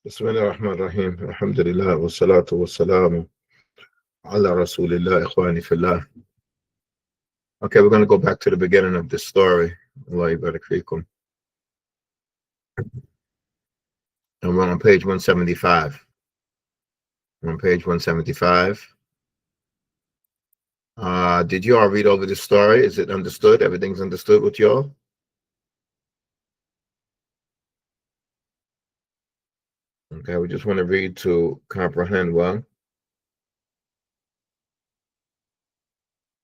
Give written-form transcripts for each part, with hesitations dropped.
بسم الله الرحمن الرحيم الحمد لله والصلاة والسلام على رسول الله إخواني في الله. Okay, we're going to go back to the beginning of this story. Allah يبارك فيكم. And we're on page 175. We're on page 175. Did you all read over the story? Is it understood? Everything's understood with y'all? Okay, we just want to read to comprehend well.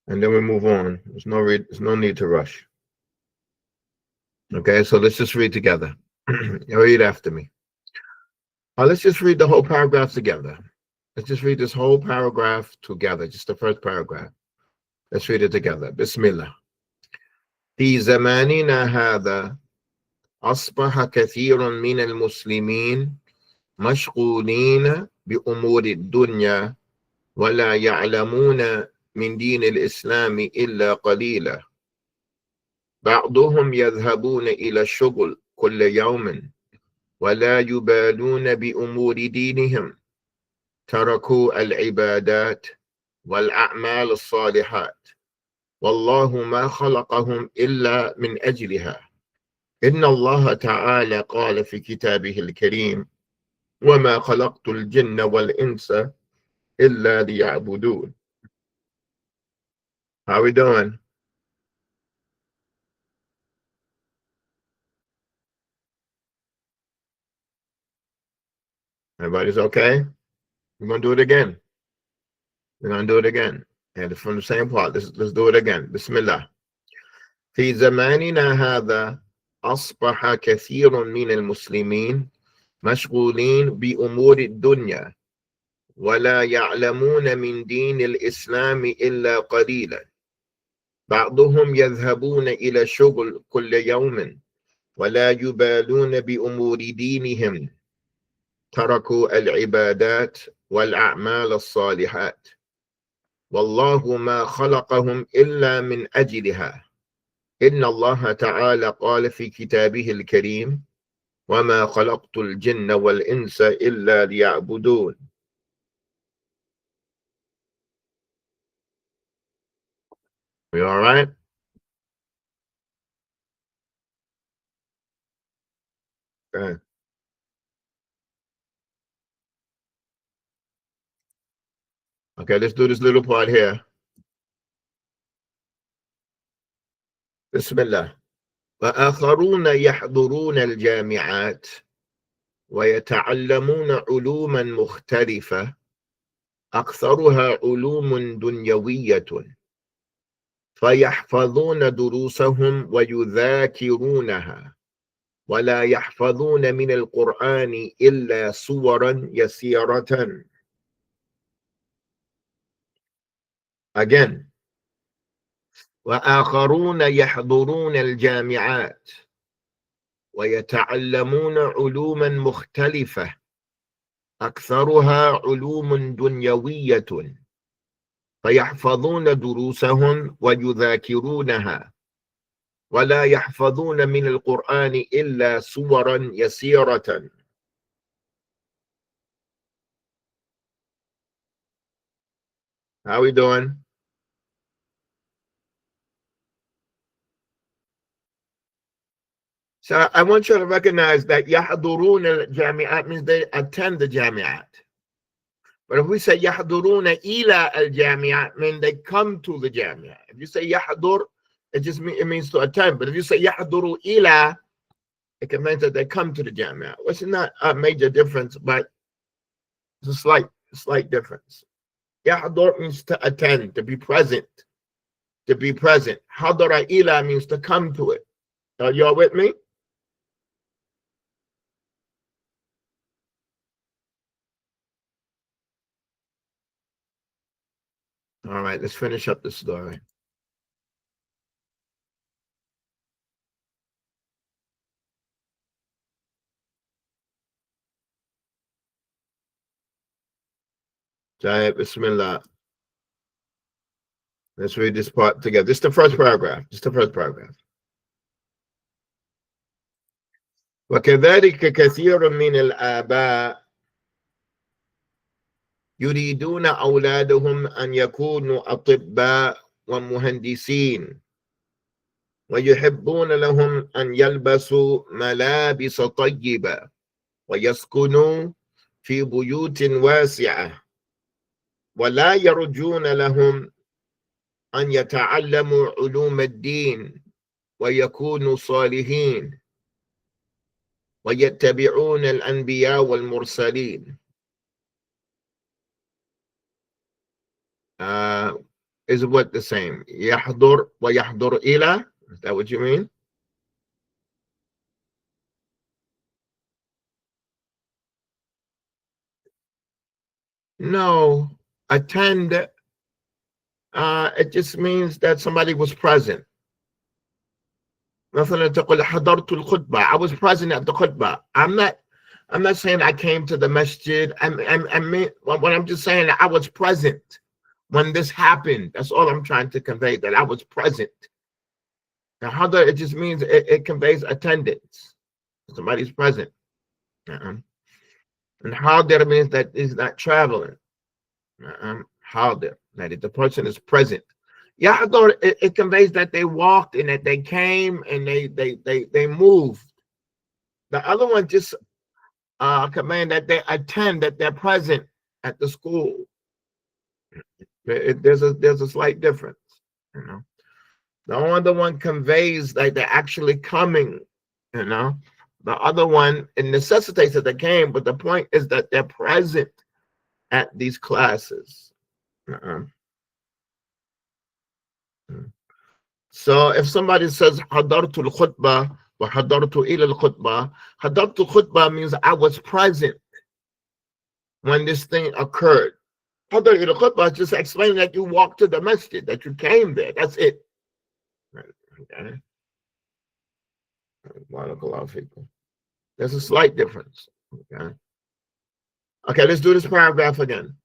And then we move on. There's no need to rush. Okay, so let's just read together. Read after me. Let's just read the whole paragraph together. Let's just read this whole paragraph together, just the first paragraph. Let's read it together. Bismillah. في زماننا هذا أصبح كثير من المسلمين مشغولين بأمور الدنيا ولا يعلمون من دين الإسلام إلا قليلا. بعضهم يذهبون إلى الشغل كل يوم ولا يبالون بأمور دينهم. تركوا العبادات والأعمال الصالحات والله ما خلقهم إلا من أجلها. إن الله تعالى قال في كتابه الكريم وما خلقت الجن والإنس إلا ليعبدون. How we doing? Everybody's okay? We're going to do it again. We're going to do it again. And from the same part. Let's do it again. Bismillah. في زماننا هذا أصبح كثير من المسلمين مشغولين بأمور الدنيا ولا يعلمون من دين الإسلام إلا قليلا. بعضهم يذهبون إلى الشغل كل يوم ولا يبالون بأمور دينهم. تركوا العبادات والأعمال الصالحات والله ما خلقهم إلا من أجلها. إن الله تعالى قال في كتابه الكريم وما خلقت الجن والإنس إلا ليعبدون. We all right? Okay. Okay, let's do this little part here. Bismillah. وآخرون يحضرون الجامعات ويتعلمون علوما مختلفة أكثرها علوم دنيوية فيحفظون دروسهم ويذاكرونها ولا يحفظون من القرآن إلا سورا يسيرة. Again. وآخرون يحضرون الجامعات ويتعلمون علوما مختلفة أكثرها علوم دنيوية فيحفظون دروسهم ويذاكرونها ولا يحفظون من القرآن إلا سورا يسيرة. How we doing? So I want you to recognize that يحضرون الجامعات means they attend the jamiat. But if we say يحضرون إلى الجامعات, means they come to the jamiat. If you say يحضر, it means to attend. But if you say يحضروا إلى, it can mean that they come to the jamiat. Which is not a major difference, but it's a slight difference. يحضر means to attend, to be present. To be present. حضر إلى means to come to it. Are y'all with me? All right, let's finish up the story. Bismillah. Let's read this part together. This is the first paragraph. وكذلك كثير من الآباء يريدون أولادهم أن يكونوا أطباء ومهندسين، ويحبون لهم أن يلبسوا ملابس طيبة ويسكنوا في بيوت واسعة، ولا يرجون لهم أن يتعلموا علوم الدين ويكونوا صالحين ويتبعون الأنبياء والمرسلين. Is what the same? يحضر ويحضر إلى. Is that what you mean? No. Attend, it just means that somebody was present. مثلا تقول حضرت الخطبة. I was present at the khutbah. I'm not saying I came to the masjid. I mean, what I'm just saying, I was present when this happened. That's all I'm trying to convey, that I was present. Now, hadar, it just means it conveys attendance. Somebody's present. And hadir means that he's not traveling. Hadir, that the person is present. Yahdar, it conveys that they walked and that they came and they moved. The other one just command that they attend, that they're present at the school. There's a slight difference, you know. The other one conveys that they're actually coming, you know. The other one, it necessitates that they came, but the point is that they're present at these classes. So if somebody says hadartu al-khutbah wa hadartu ila al-khutbah, hadartu al-khutbah means I was present when this thing occurred. Hadartu al-khutbah is just explaining that you walked to the masjid, that you came there. That's it. Okay. There's a slight difference. Okay. Okay, let's do this paragraph again.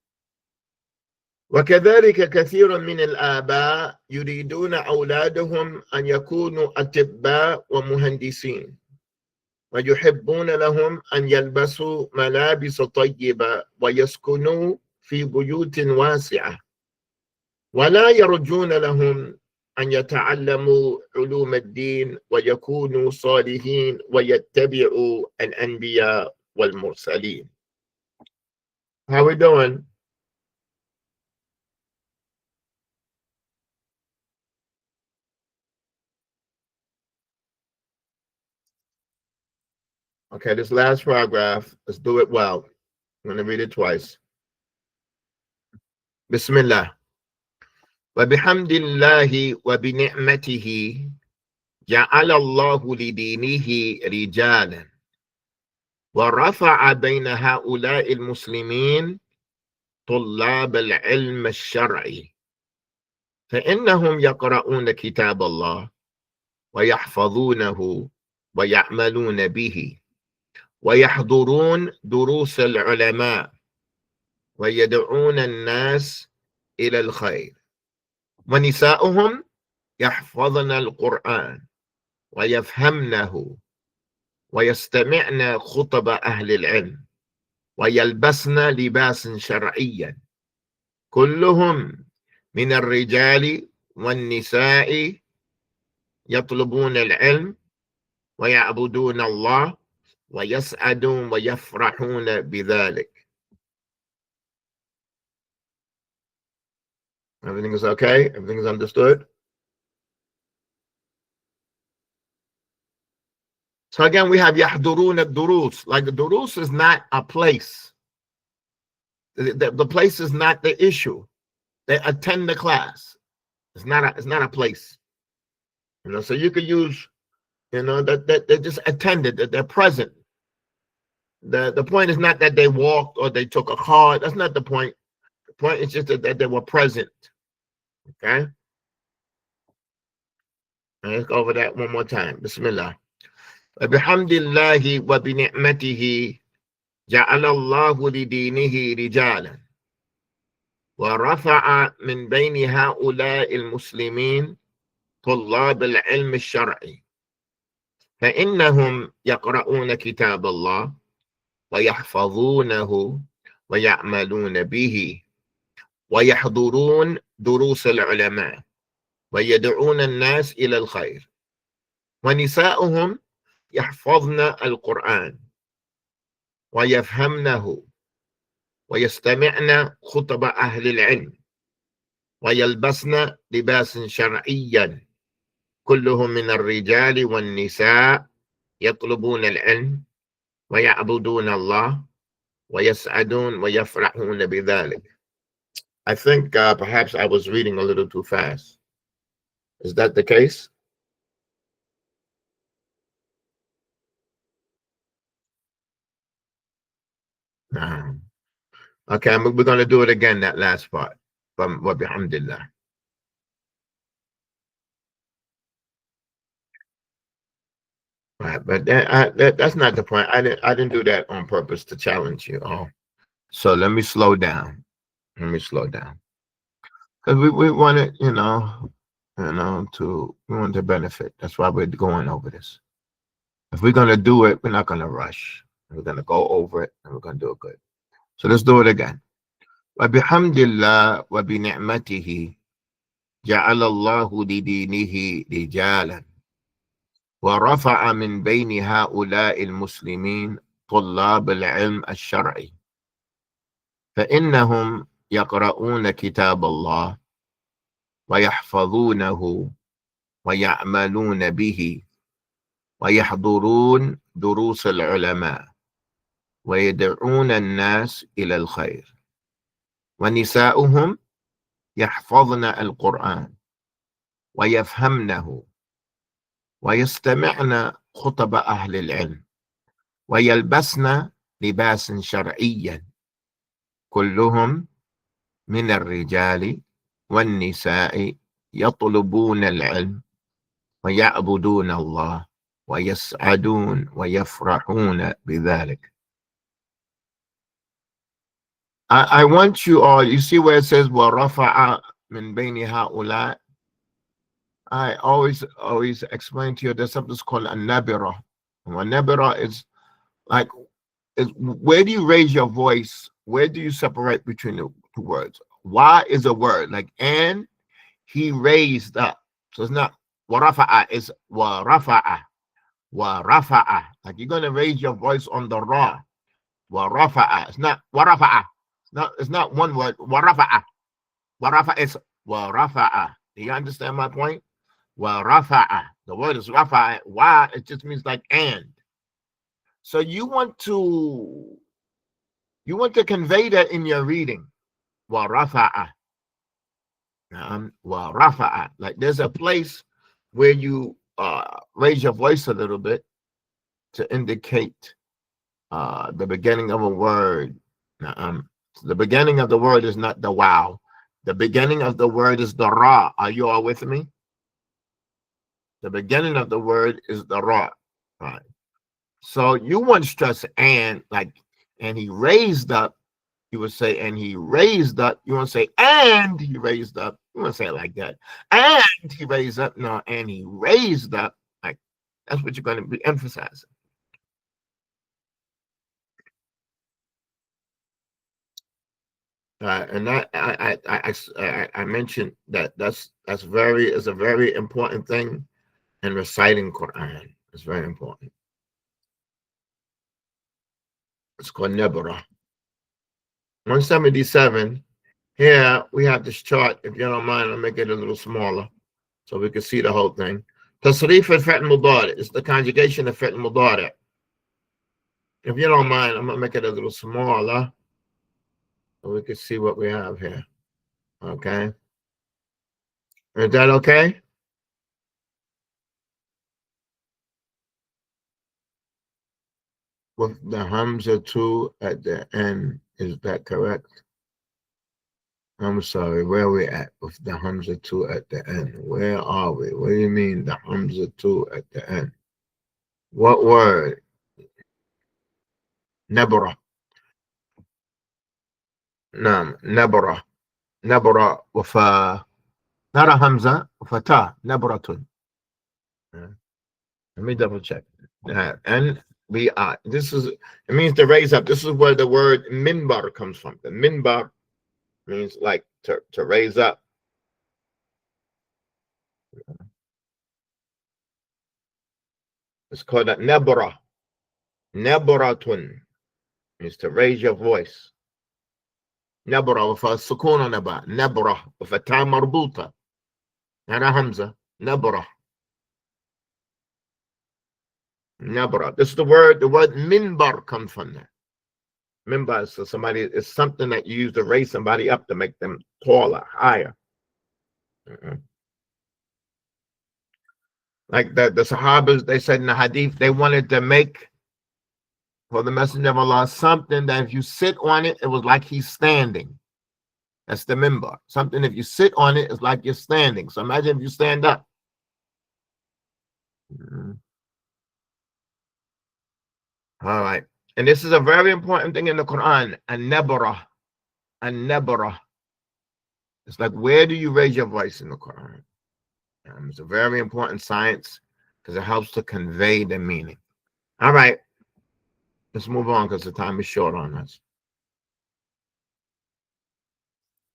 وكذلك كثير من الآباء يريدون أولادهم أن يكونوا أطباء ومهندسين، ويحبون لهم أن يلبسوا ملابس طيبة ويسكنوا في بيوت واسعة، ولا يرجون لهم أن يتعلموا علوم الدين ويكونوا صالحين ويتبعوا الأنبياء والمرسلين. How we doing? Okay, this last paragraph, let's do it well. I'm going to read it twice. Bismillah. وبحمد الله وبنعمته جعل الله لدينه رجالا ورفع بين هؤلاء المسلمين طلاب العلم الشرعي، فإنهم يقرؤون كتاب الله ويحفظونه ويعملون به ويحضرون دروس العلماء ويدعون الناس إلى الخير، ونساؤهم يحفظن القرآن ويفهمنه ويستمعن خطب أهل العلم ويلبسن لباسا شرعيا، كلهم من الرجال والنساء يطلبون العلم ويعبدون الله ويسعدون ويفرحون بذلك. Everything is okay? Everything is understood? So again, we have yahdurun ad-durus. Like the durus is not a place. The place is not the issue. They attend the class. It's not a place. You know, so you could use, you know, that they just attended, that they're present. The point is not that they walked or they took a car. That's not the point. The point is just that they were present. Okay? And let's go over that one more time. Bismillah. وبحمد الله وبنعمته جعل الله لدينه رجالا ورفع من بين هؤلاء المسلمين طلاب العلم الشرعي، فإنهم يقرؤون كتاب الله ويحفظونه ويعملون به ويحضرون دروس العلماء ويدعون الناس إلى الخير، ونساؤهم يحفظن القرآن ويفهمنه ويستمعن خطب أهل العلم ويلبسن لباس شرعيا، كلهم من الرجال والنساء يطلبون العلم ويعبدون الله ويسعدون ويفرحون بذلك. I think perhaps I was reading a little too fast. Is that the case? No. Okay, we're going to do it again, that last part. From Wabihamdillah. Right, but that's not the point. I didn't do that on purpose to challenge you. Oh, so let me slow down. Let me slow down because we want it, we want to benefit. That's why we're going over this. If we're gonna do it, we're not gonna rush. We're gonna go over it and we're gonna do it good. So let's do it again. وبحمد الله وبنعمته جعل الله لدينه رجالا ورفع من بين هؤلاء المسلمين طلاب العلم الشرعي، فإنهم يقرؤون كتاب الله ويحفظونه ويعملون به ويحضرون دروس العلماء ويدعون الناس إلى الخير، ونساؤهم يحفظن القرآن ويفهمنه ويستمعن خطب أهل العلم ويلبسن لباس شرعيا، كلهم من الرجال والنساء يطلبون العلم ويعبدون الله ويسعدون ويفرحون بذلك. I want you all, you see where it says وَرَفَعَ مِنْ بَيْنِ هَؤُلَاءِ. I always explain to you there's something called a nabira. A nabira is like, where do you raise your voice? Where do you separate between the two words? Why is a word like, and he raised up. So it's not warafa'a, it's warafa'a. Warafa'a. Like you're gonna raise your voice on the ra. Warafa'a. It's not warafa'a. It's not one word. Warafa'a. Warafa'a is warafa'a. Do you understand my point? Warafa'a. The word is rafa'a. Why? It just means like and. So you want to convey that in your reading. Warafa'a. Rafa'a. Like there's a place where you raise your voice a little bit to indicate the beginning of a word. The beginning of the word is not the wow. The beginning of the word is the ra. Are you all with me? The beginning of the word is the ra. Right. So you want to stress and he raised up. You would say, and he raised up. You want to say, and he raised up. You want to say it like that. And he raised up. No, and he raised up. Like that's what you're going to be emphasizing. And that I mentioned that's a very important thing in reciting Quran. It's very important. It's called Nebara. 177. Here we have this chart. If you don't mind, I'll make it a little smaller so we can see the whole thing. Tasrif al-Fi'l Mudari. It's the conjugation of Fi'l Mudari. If you don't mind, I'm gonna make it a little smaller so we can see what we have here. Okay. Is that okay? With the Hamza 2 at the end, is that correct? I'm sorry, where are we at with the Hamza 2 at the end? Where are we? What do you mean the Hamza 2 at the end? What word? Nebra. نعم نبرة. نبرة وفا. not a Hamza, وفتا. نبرة. Let me double check. NBI. This is, it means to raise up. This is where the word minbar comes from. The minbar means like to raise up. It's called a nebra. Nebratun means to raise your voice. Nebra with a sukun on the ba. Nebra with a ta marbuta. And a hamza. Nebra. Nebra. This is the word minbar comes from that. Minbar is somebody, it's something that you use to raise somebody up to make them taller, higher. Like the Sahabas, they said in the hadith, they wanted to make for the Messenger of Allah something that if you sit on it, it was like he's standing. That's the minbar. Something if you sit on it, it's like you're standing. So imagine if you stand up. All right. And this is a very important thing in the Quran. An-nabra. An-nabra. It's like, where do you raise your voice in the Quran? It's a very important science because it helps to convey the meaning. All right. Let's move on because the time is short on us.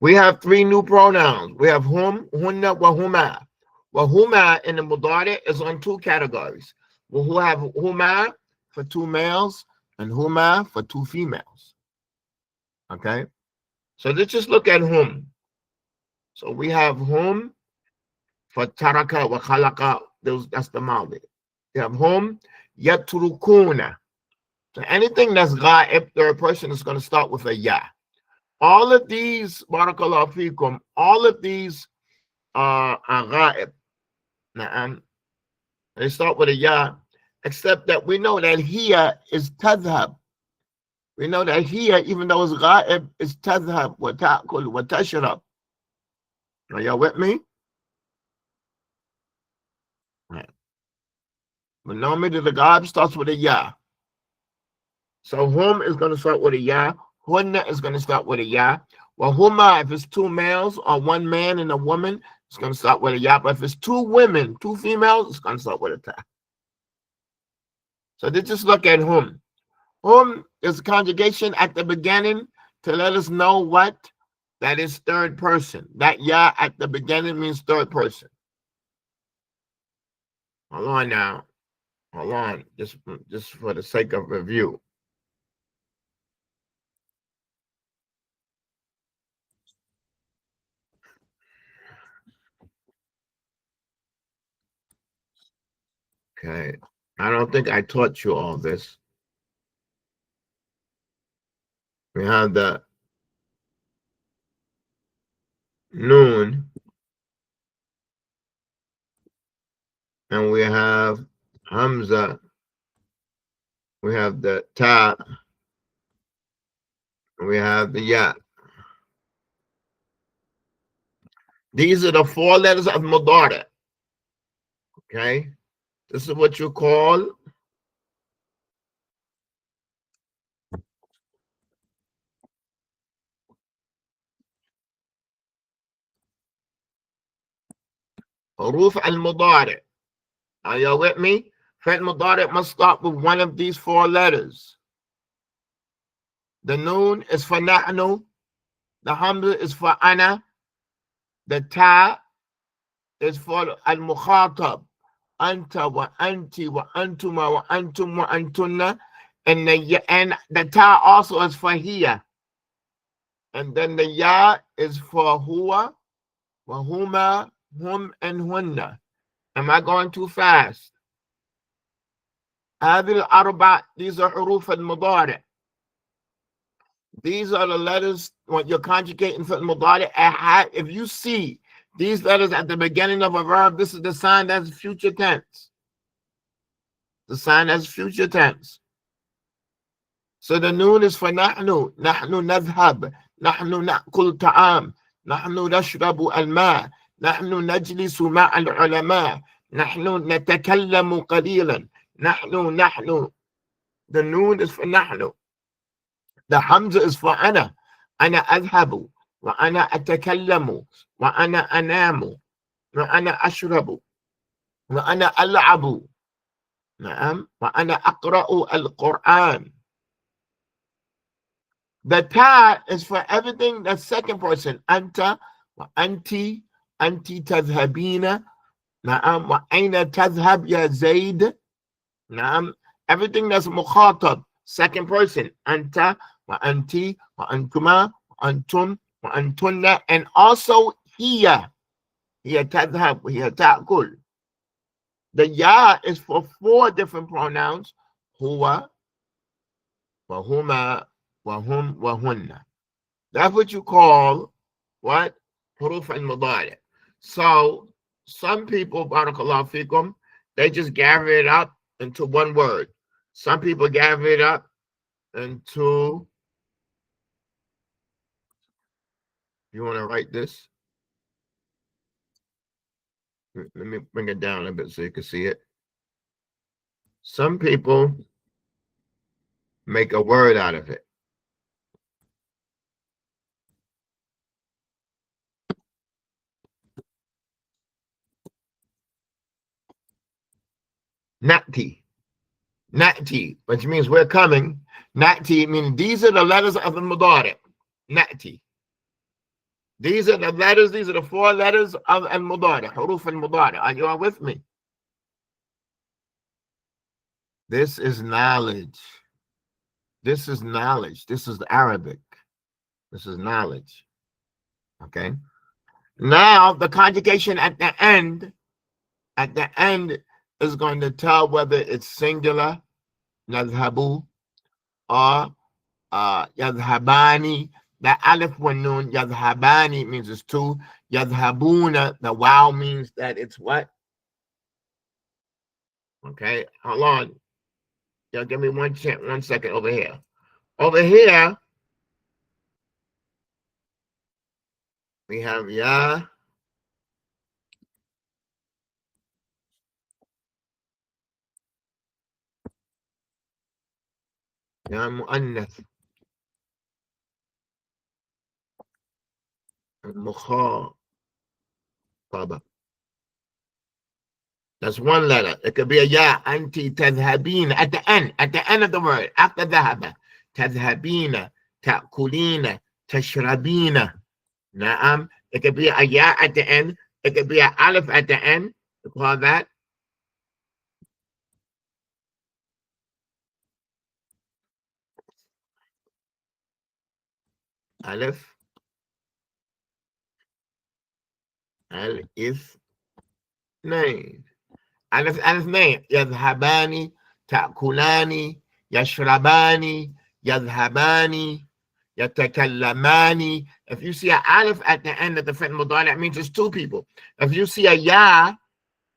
We have 3 new pronouns. We have hum, hunna, wa huma. Wa huma in the mudari is on 2 categories. We have huma for 2 males and huma for 2 females. Okay? So let's just look at hum. So we have hum for taraka wa khalaqa. That's the mali. We have hum yatrukuna. So anything that's ghaib, third person is going to start with a ya. All of these, barakallahu fikum, all of these are ghaib. They start with a ya, except that we know that here is tadhab. We know that here, even though it's ghaib, is tadhab, wa ta'kul, wa tashrab. Are y'all with me? Right. But normally the ghaib starts with a ya. So hum is going to start with a ya. Hunna is going to start with a ya. Well, huma, if it's 2 males or 1 man and a woman, it's going to start with a ya. But if it's 2 women, 2 females, it's going to start with a ta. So let's just look at hum. Hum is a conjugation at the beginning to let us know what? That is third person. That ya at the beginning means third person. Hold on now. Hold on. Just for the sake of review. Okay. I don't think I taught you all this. We have the noon, and we have hamza, we have the ta, and we have the ya. These are the 4 letters of mudari. Okay, this is what you call huruf al-mudari. Are y'all with me? Fi'l mudari must start with one of these 4 letters. The noon is for nahnu, the hamza is for ana, the ta is for al-mukhatab, anta wa anti wa antuma wa antum wa antunna, and the ta also is for hiya. And then the ya is for huwa, wa huma, hum, and hunna. Am I going too fast? هذه الأربع, these are حروف المضارع. These are the letters when you're conjugating for mudari. If you see these letters at the beginning of a verb, this is the sign that's future tense. The sign that's future tense. So the noon is for nahnu. Nahnu nadhhab. Nahnu na'kul ta'am. Nahnu nashrabu al-ma. Nahnu najlisu ma'a al-ulama. Nahnu natakallamu qalilan. Nahnu. The noon is for nahnu. The hamza is for ana. Ana adhabu. Wa ana atakallamu. Wa ana anamu. Wa ana ashrabu. Wa ana al'abu. نعم. وأنا أقرأ القرآن. The ta is for everything that's second person. أنت وأنتِ أنتِ تذهبين. نعم. وأين تذهب يا زيد. نعم. Everything that's مخاطب second person. أنت وأنتِ وأنتما وأنتم وأنتن. And also هي تذهب وهي تأكل. The ya is for 4 different pronouns. هو وهما وهم وهن. That's what you call what? Huruf al-mudari. So some people, barakallahu fikum, they just gather it up into one word. Some people gather it up into, you want to write this? Let me bring it down a bit so you can see it. Some people make a word out of it. Nati. Nati, which means we're coming. Nati means these are the letters of the mudari. Nati. These are the letters, these are the 4 letters of al-mudari, huruf al-mudari. Are you all with me? This is knowledge. This is knowledge. This is Arabic. This is knowledge. Okay. Now the conjugation at the end is going to tell whether it's singular, yadhabu, or yadhabani. The alif wa nun, yadhabani means it's 2. Yadhabuna, the wow means that it's what? Okay, hold on. Y'all give me one second over here. Over here, we have ya. Ya mu'annath. Mukhataba. That's one letter. It could be a ya, anti tadhabina, at the end of the word, after dhahaba. Tadhabina, ta'kulina, tashrabina. Na'am. It could be a ya at the end. It could be an alif at the end. We call that alif al-ithnain. Alif name. Yadhabani, ta'kulani, yashrabani, yadhabani, yatakallamani. If you see an alif at the end of the fi'l mudari, that means it's 2 people. If you see a ya,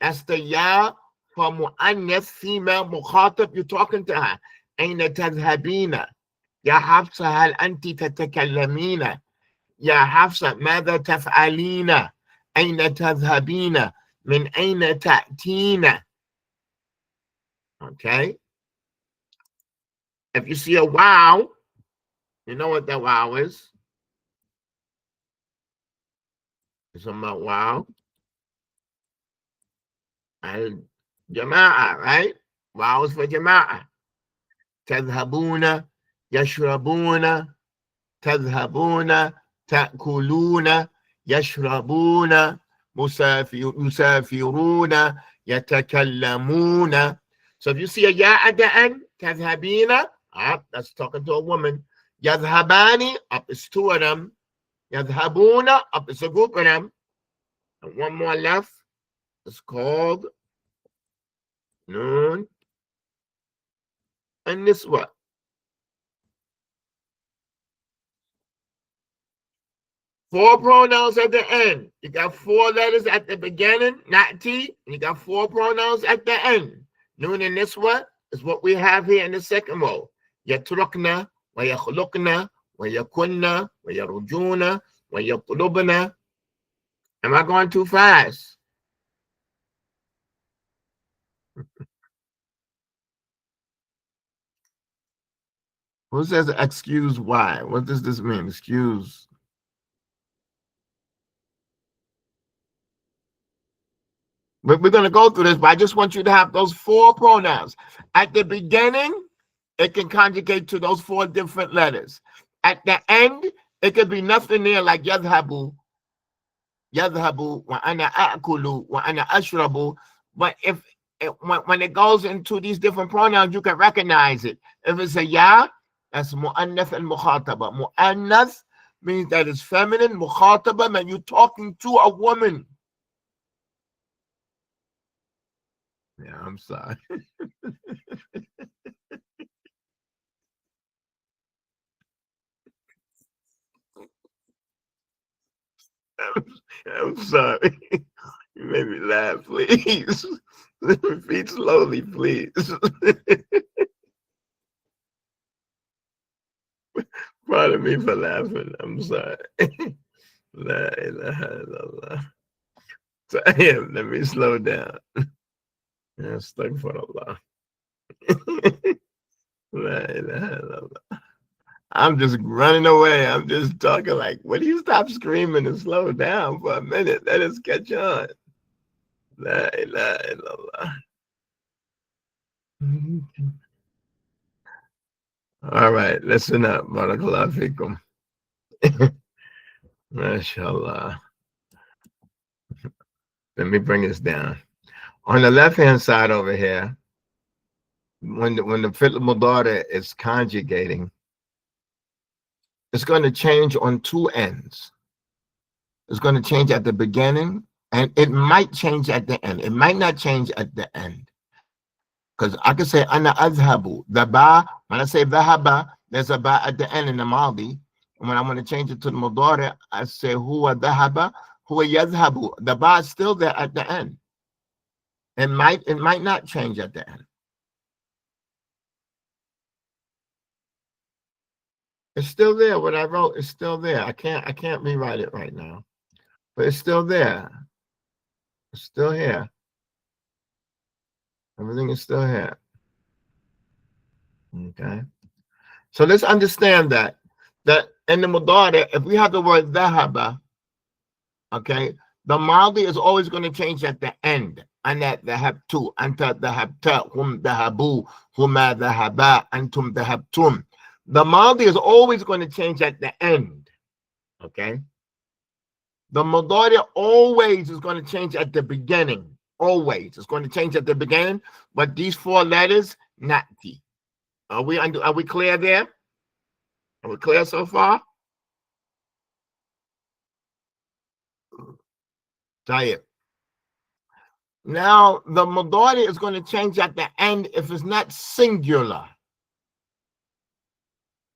that's the ya for mu'annath, female, mukhatab, you're talking to her. Aina tadhabina. Ya Hafsa, hal anti tatakallamina. Ya Hafsa, ماذا تفعلين. أين تذهبين. من أين تأتين. Okay. If you see a wow, you know what that wow is. It's about wow. And jama'a, right? Wow is for jama'a. تذهبون, يشربون, تذهبون, تأكلون, يشربون, يسافرون, يتكلمون. So if you see a ya at the end, تذهبين, up, that's talking to a woman. يذهبان, up is 2 of them. يذهبون, up is a group of them. And one more left. It's called Noon and Niswa. 4 pronouns at the end. You got 4 letters at the beginning, not T, and you got 4 pronouns at the end. Noon and Niswa is what we have here in the second row. Yatrukna, wa yakhlukna, wa yakunna, wa yarujuna, wa yatlubna. Am I going too fast? Who says excuse why? What does this mean? Excuse. We're going to go through this, but I just want you to have those four pronouns. At the beginning, it can conjugate to those four different letters. At the end, it could be nothing there like yadhabu, yadhabu, wa ana akulu, wa ana ashrabu. But if when it goes into these different pronouns, you can recognize it. If it's a ya, that's mu'annath and mukhataba. Mu'annath means that it's feminine. Mukhataba means you're talking to a woman. Yeah, I'm sorry. I'm sorry. You made me laugh, please. Repeat slowly, please. Pardon me for laughing. I'm sorry. La ilaha illallah. Let me slow down. Astaghfirullah. La ilaha illallah. I'm just running away. I'm just talking like, will you stop screaming and slow down for a minute? Let us catch on. La ilaha illallah. All right, listen up. Barakallahu fikum. MashaAllah. Let me bring this down. On the left-hand side over here, when the fi'l mudari is conjugating, it's going to change on two ends. It's going to change at the beginning, and it might change at the end. It might not change at the end. Because I could say ana azhabu. The ba, when I say dhahaba, there's a ba at the end in the maldi. And when I want to change it to the mudari, I say huwa dhahaba, huwa yazhabu. The ba is still there at the end. It might not change at the end. It's still there. What I wrote is still there. I can't rewrite it right now. But it's still there. It's still here. Everything is still here. Okay. So let's understand that in the mudari, if we have the word dhahaba, okay, the maldi is always going to change at the end. Ana dhahabtu, anta dhahabta, hum dhahabu, huma dhahaba, antum dhahabtum. The maldi is always going to change at the end. Okay. The mudari always is going to change at the beginning. Always. It's going to change at the beginning, but these four letters, nati. Are we clear there? Are we clear so far? Tayyib. Now, the mudari is going to change at the end if it's not singular.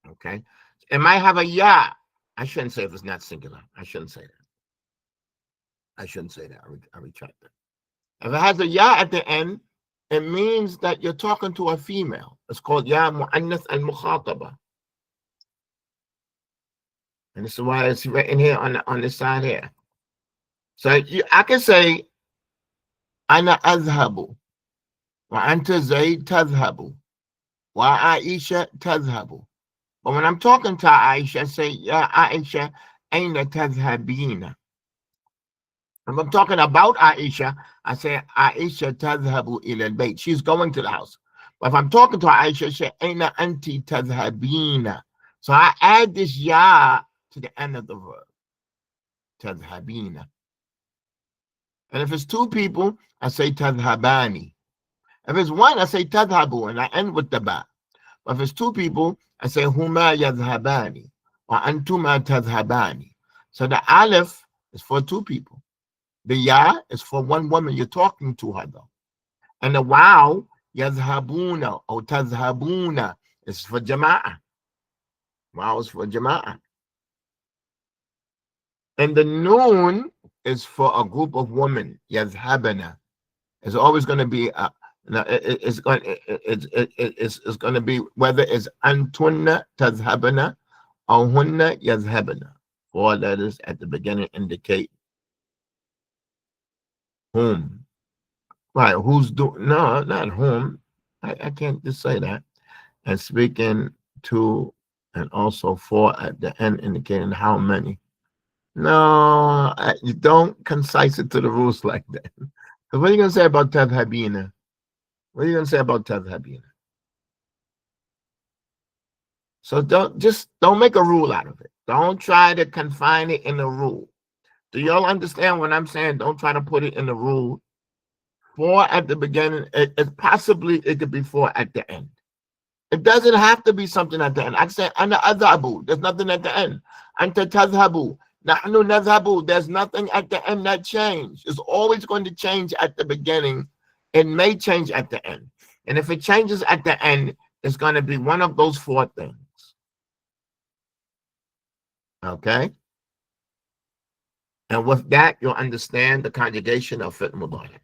Okay. It might have a ya. I shouldn't say if it's not singular. I shouldn't say that. I retract that. If it has a ya at the end, it means that you're talking to a female. It's called ya mu'annath al mukhataba. And this is why it's written here on this side here. So I can say, Ana azhabu, wa anta Zayd tazhabu, wa Aisha tazhabu. But when I'm talking to Aisha, I say, Ya Aisha, aina tazhabina. If I'm talking about Aisha, I say, Aisha tazhabu ila al-bayt. She's going to the house. But if I'm talking to Aisha, I say, aina anti tazhabina. So I add this ya to the end of the verb. Tadhabina. And if it's two people, I say tadhabani. If it's one, I say tadhabu, and I end with the ba. But if it's two people, I say huma yadhabani or antuma tadhabani. So the aleph is for two people. The ya is for one woman. You're talking to her though. And the wow, yadhabuna or tadhabuna, is for jama'ah. Wow is for jama'ah. And the noon is for a group of women. Yazhabana. It's always going to be it's going to be whether it's antunna tazhabana or hunna yazhabana. Four letters at the beginning indicate whom. Right? Who's doing? No, not whom. I can't just say that. And speaking to, and also for at the end indicating how many. No, you don't concise it to the rules like that. So what are you gonna say about tadhabina? What are you gonna say about tadhabina? So don't make a rule out of it. Don't try to confine it in a rule. Do y'all understand what I'm saying? Don't try to put it in the rule. Four at the beginning, possibly it could be four at the end. It doesn't have to be something at the end. I said, ana adhabu. There's nothing at the end. Anta tadhabu. Nahnu nadhabu. There's nothing at the end that changed. It's always going to change at the beginning. It may change at the end. And if it changes at the end, it's going to be one of those four things. Okay? And with that, you'll understand the conjugation of fi'l mudari.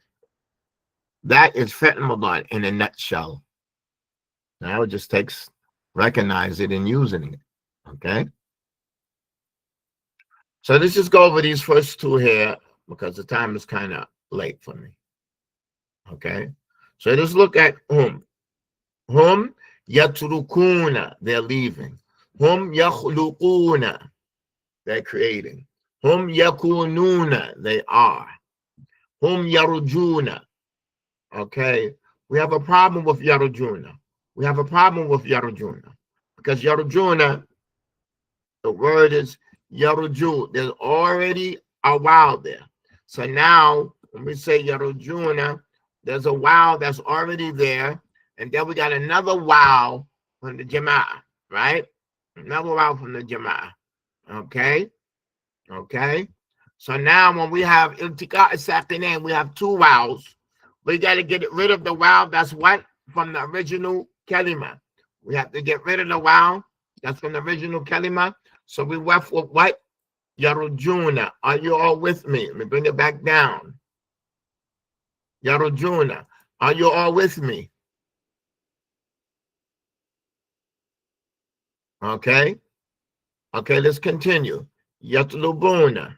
That is fi'l mudari in a nutshell. Now it just takes recognize it and using it. Okay. So let's just go over these first two here because the time is kind of late for me. Okay. So let's look at hum. Hum yatrukuna, they're leaving. Hum yakhluquna, they're creating. Hum yakununa, they are. Hum yarujuna. Okay. We have a problem with yarujuna. We have a problem with yarujuna because yarujuna, the word is yaruju. There's already a wow there. So now when we say yarujuna, there's a wow that's already there. And then we got another wow from the jama'ah, right? Another wow from the jama'ah. Okay? Okay? So now when we have iltika sakinain, we have two wows. We got to get rid of the wow that's what? From the original kalima. We have to get rid of the wow that's from the original kalima. So we left with what? Yarujuna. Are you all with me? Let me bring it back down. Yarujuna. Are you all with me? Okay. Okay, let's continue. Yatlubuna.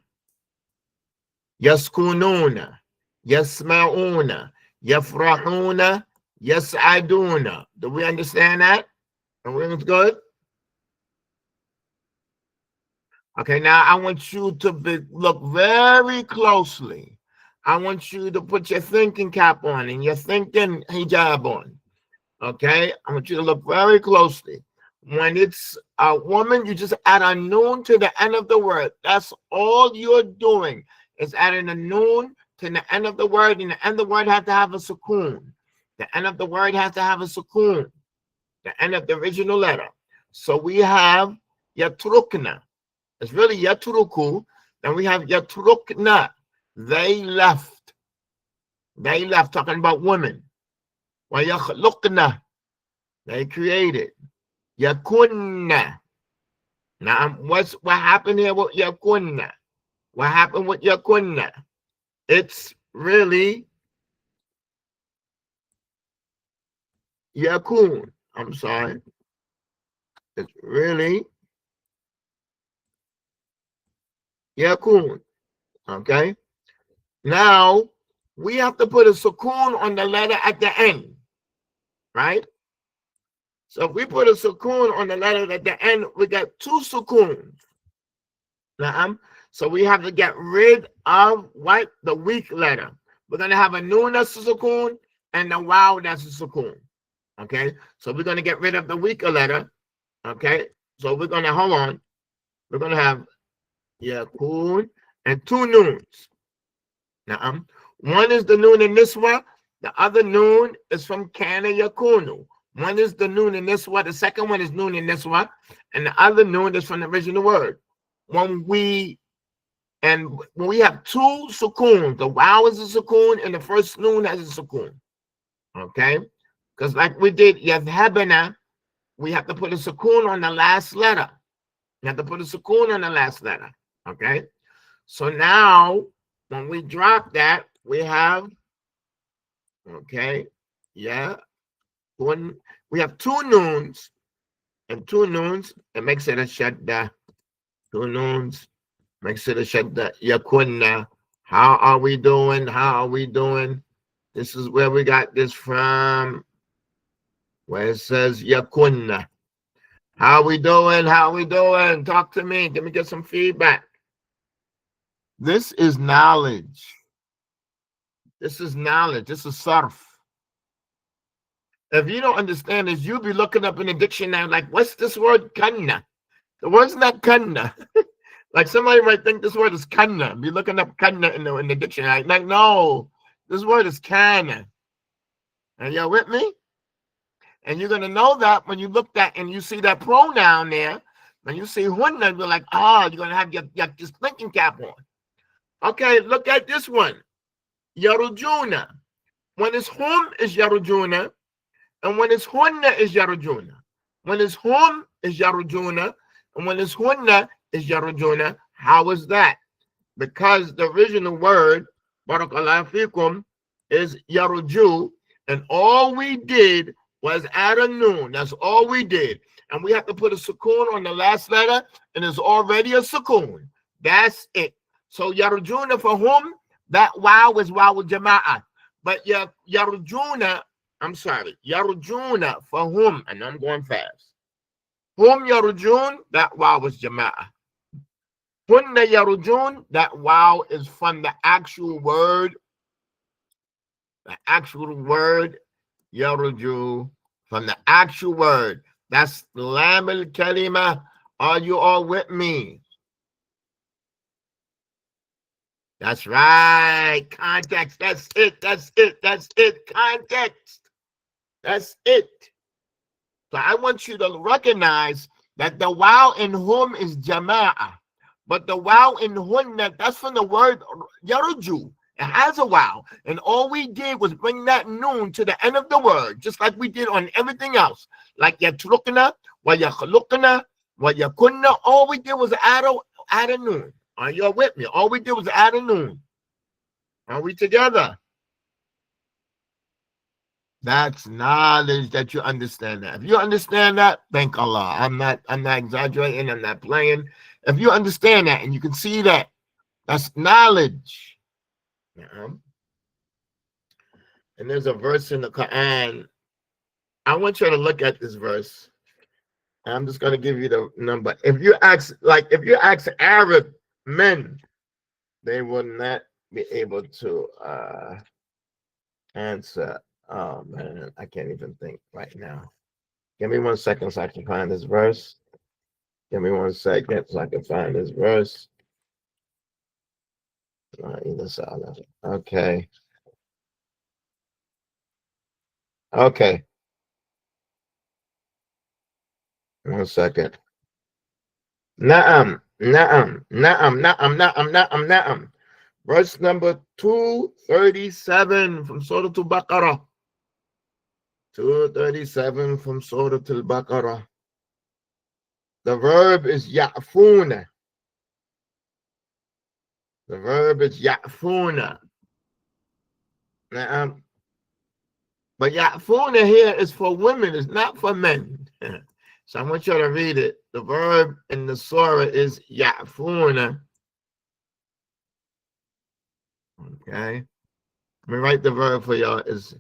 Yaskununa. Yasma'una. Yafrahuna. Yas'aduna. Do we understand that? Everything's good? Okay, now I want you to look very closely. I want you to put your thinking cap on and your thinking hijab on. Okay, I want you to look very closely. When it's a woman, you just add a noon to the end of the word. That's all you're doing is adding a noon to the end of the word, and the end of the word has to have a sukoon. The end of the word has to have a sukoon. The end of the original letter. So we have yatrukna. It's really yatruku. Then we have yatrukna. They left. They left, talking about women. Wa yakhluqna. They created. Yakunna. Now, what happened here with yakunna? What happened with yakunna? It's really yakun. I'm sorry. It's really yakun. Okay. Now we have to put a sukoon on the letter at the end, right? So if we put a sukoon on the letter at the end, we got two sukoons. So we have to get rid of what? The weak letter. We're going to have a noon that's a sukoon and the wow that's a sukoon. Okay. So we're going to get rid of the weaker letter. Okay. So we're going to, hold on. We're going to have yakun and two noons. Now, one is the noon in this one. The other noon is from kana yakunu. One is the noon in this one. The second one is noon in this one. And the other noon is from the original word. When we have two sukoons, the wow is a sukoon and the first noon has a sukoon. Okay? Because like we did yadhabana, we have to put a sukoon on the last letter. You have to put a sukoon on the last letter. Okay? So now, when we drop that, we have, okay, yeah, we have two noons, and two noons, it makes it a shadda. Two noons makes it a shadda. Yakunna. How are we doing? How are we doing? This is where we got this from, where it says yakunna. How are we doing? How are we doing? Talk to me. Let me get some feedback. This is knowledge. This is knowledge. This is sarf. If you don't understand this, you'll be looking up in the dictionary like, what's this word kanna? The word's not kanna. Like somebody might think this word is kanna. Be looking up kanna in the dictionary. Like, no, this word is kana. Are y'all with me? And you're gonna know that when you look at and you see that pronoun there. When you see hunna, you're like, you're gonna have your this thinking cap on. Okay, look at this one. Yarujuna. When it's hum is yarujuna, and when it's hunna is yarujuna. When it's hum is yarujuna, and when it's hunna is yarujuna. How is that? Because the original word, barakallahu fikum, is yaruju, and all we did was add a noon. That's all we did. And we have to put a sukoon on the last letter, and it's already a sukoon. That's it. So yarujuna for whom, that wow is wow jama'ah. But yarujuna, I'm sorry, yarujuna for whom, and I'm going fast. Whom yarujun, that wow is jama'ah. Hunna yarujun, that wow is from the actual word. The actual word yaruju, from the actual word. That's lam al kalima. Are you all with me? That's right. Context. That's it. That's it. That's it. Context. That's it. So I want you to recognize that the wow in whom is jama'ah. But the wow in hunna, that's from the word yaruju. It has a wow. And all we did was bring that noon to the end of the word, just like we did on everything else. Like yatrukna, wa yakhlukna, wa yakunna. All we did was add a noon. Are you with me? All we did was add a noon. Are we together? That's knowledge that you understand that. If you understand that, thank Allah. I'm not exaggerating, I'm not playing. If you understand that and you can see that, that's knowledge. And there's a verse in the Quran. I want you to look at this verse. I'm just going to give you the number. If you ask Arab men, they will not be able to answer. Oh man, I can't even think right now. Give me 1 second so I can find this verse. Give me 1 second so I can find this verse. Okay. Okay. 1 second. Na'am. Verse number 237 from Surah Al-Baqarah. 237 from Surah Al-Baqarah. The verb is ya'funa. The verb is ya'funa. Na'am. But ya'funa here is for women, it's not for men. So I want you to read it. The verb in the surah is ya'funa. Okay. Let me write the verb for y'all. Is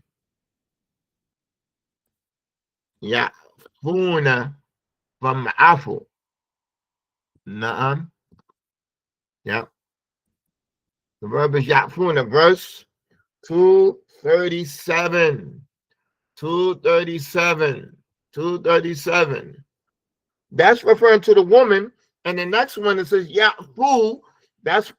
ya'funa from afu. Na'am. Yep. The verb is ya'funa. Verse 237. 237. 237. That's referring to the woman. And the next one it says ya'fu. That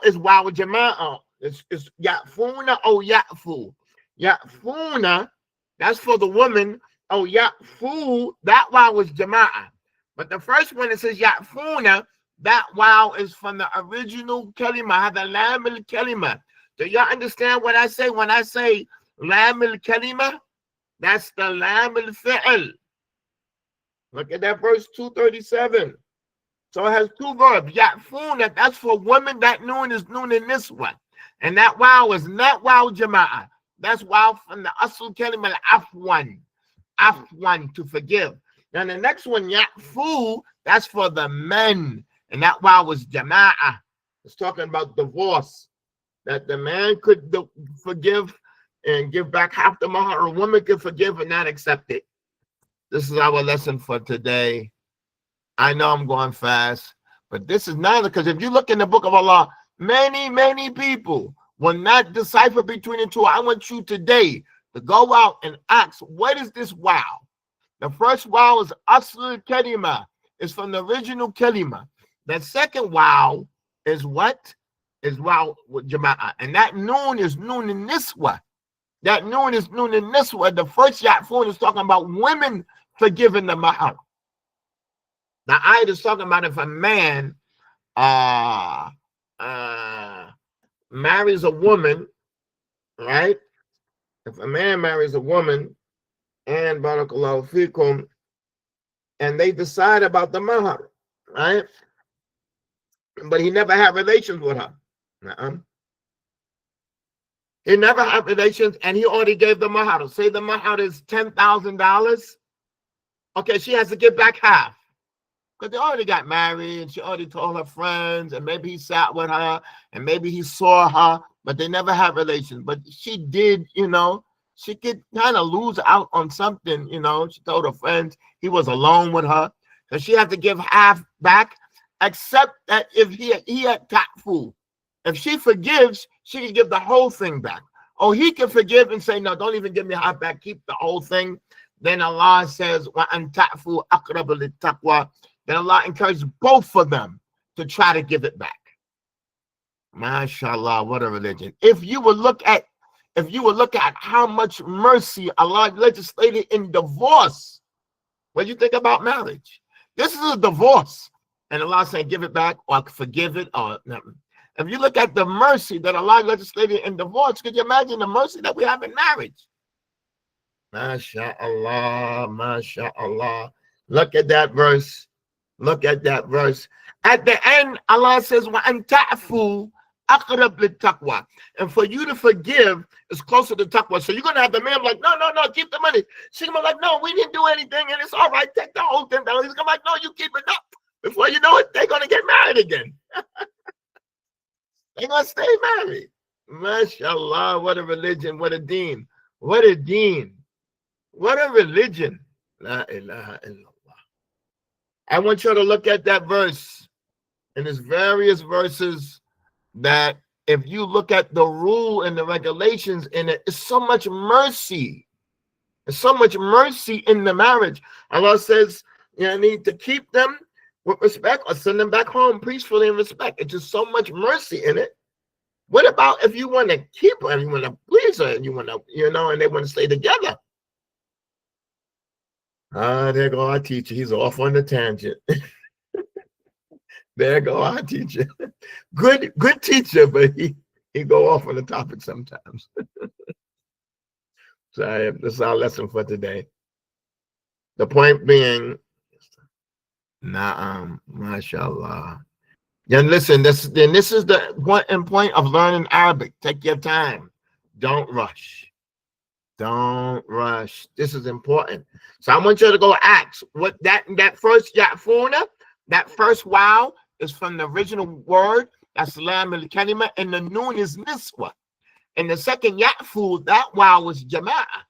is waw jama'ah. It's ya'funa or ya'fu. Ya'funa, that's for the woman. Oh, ya'fu, that waw is jama'ah. But the first one it says ya'funa, that waw is from the original kalima, the lam al kalima. Do y'all understand what I say when I say lam al kalima? That's the lam al fi'l. Look at that verse 237. So it has two verbs. Ya'funa, that's for women. That noon is noon in this one. And that wow is not wow jama'ah. That's wow from the asl kalima afwan. Afwan, to forgive. Now the next one, ya'fu, that's for the men. And that wow was jama'ah. It's talking about divorce. That the man could forgive and give back half the mahar. A woman could forgive and not accept it. This is our lesson for today. I know I'm going fast, but this is not, because if you look in the book of Allah, many people will not decipher between the two, I want you today to go out and ask, what is this wow? The first wow is Aslul Kalima. It's from the original Kalima. The second wow is what? Is wow with Jama'ah. And that noon is noon in Niswa. That noon is noon in Niswa. The first Ya'fun is talking about women forgiving the mahar. The ayat is talking about if a man uh, marries a woman, right? If a man marries a woman, and barakallahu fikum, and they decide about the mahar, right? But he never had relations with her. He never had relations, and he already gave the mahar. Say the mahar is $10,000. Okay, she has to give back half. Because they already got married, and she already told her friends, and maybe he sat with her, and maybe he saw her, but they never had relations. But she did, she could kind of lose out on something, She told her friends he was alone with her. So she had to give half back, except that if he had ta'fu. If she forgives, she can give the whole thing back. Or he can forgive and say, no, don't even give me half back, keep the whole thing. Then Allah says, وَأَن تَعْفُوا أَقْرَبُ لِلتَّقْوَى. Then Allah encourages both of them to try to give it back. MashaAllah, what a religion. If you would look at how much mercy Allah legislated in divorce, what do you think about marriage? This is a divorce. And Allah saying, give it back or forgive it or nothing. If you look at the mercy that Allah legislated in divorce, could you imagine the mercy that we have in marriage? MashaAllah, MashaAllah. Look at that verse. Look at that verse. At the end, Allah says, وَأَن تَعْفُوا أَقْرَبْ لِلتَّقْوَى. And for you to forgive is closer to taqwa. So you're going to have the man like, no, keep the money. She's going to be like, no, we didn't do anything, and it's all right. Take the whole $10. He's going to be like, no, you keep it up. Before you know it, they're going to get married again. They're going to stay married. MashaAllah, what a religion, what a deen. What a deen. What a religion. La ilaha illallah. I want you to look at that verse. And there's various verses that if you look at the rule and the regulations in it, it's so much mercy. There's so much mercy in the marriage. Allah says you need to keep them with respect or send them back home peacefully and respect. It's just so much mercy in it. What about if you want to keep her and you want to please her and you want to, and they want to stay together? There go our teacher. He's off on the tangent. There go our teacher. Good teacher, but he go off on the topic sometimes. So this is our lesson for today. The point being, mashallah. And listen, this is the point of learning Arabic. Take your time. Don't rush. Don't rush. This is important. So I want you to go ask what that first ya'funa, that first wow is from the original word, that's lam al-kalima, and the noon is niswa. And the second ya'fu, that wow was jama'ah.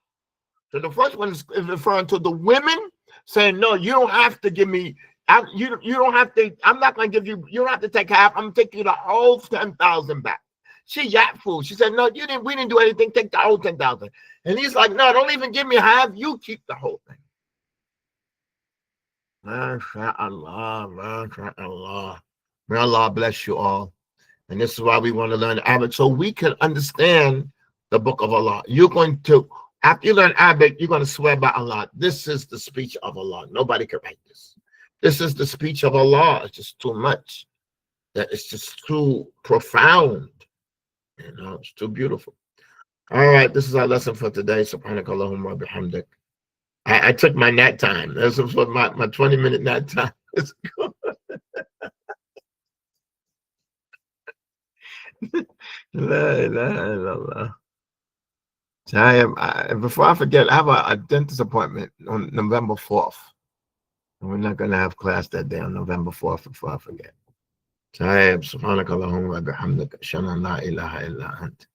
So the first one is referring to the women saying, no, you don't have to give me, you don't have to, I'm not going to give you, you don't have to take half, I'm going to take you the whole 10,000 back. She ya'fu. She said, no, we didn't do anything, take the whole 10,000. And he's like, no, don't even give me half, you keep the whole thing. MashaAllah, MashaAllah. May Allah bless you all. And this is why we want to learn Arabic, so we can understand the book of Allah. You're going to, after you learn Arabic, you're going to swear by Allah. This is the speech of Allah. Nobody can write this. This is the speech of Allah. It's just too much. It's just too profound. It's too beautiful. All right, this is our lesson for today. Subhanakallahumma bihamdik. I took my nap time. This was my 20-minute nap time. It's good. La ilaha illallah. Before I forget, I have a dentist appointment on November 4th. And we're not going to have class that day on November 4th before I forget. Subhanakallahumma wa bihamdika ashhadu an la ilaha illa ant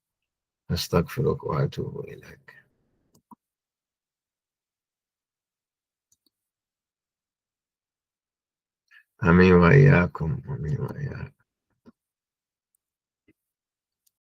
astaghfiruka wa atubu ilaik. Ameen wa iyyakum. Ameen wa iyyakum.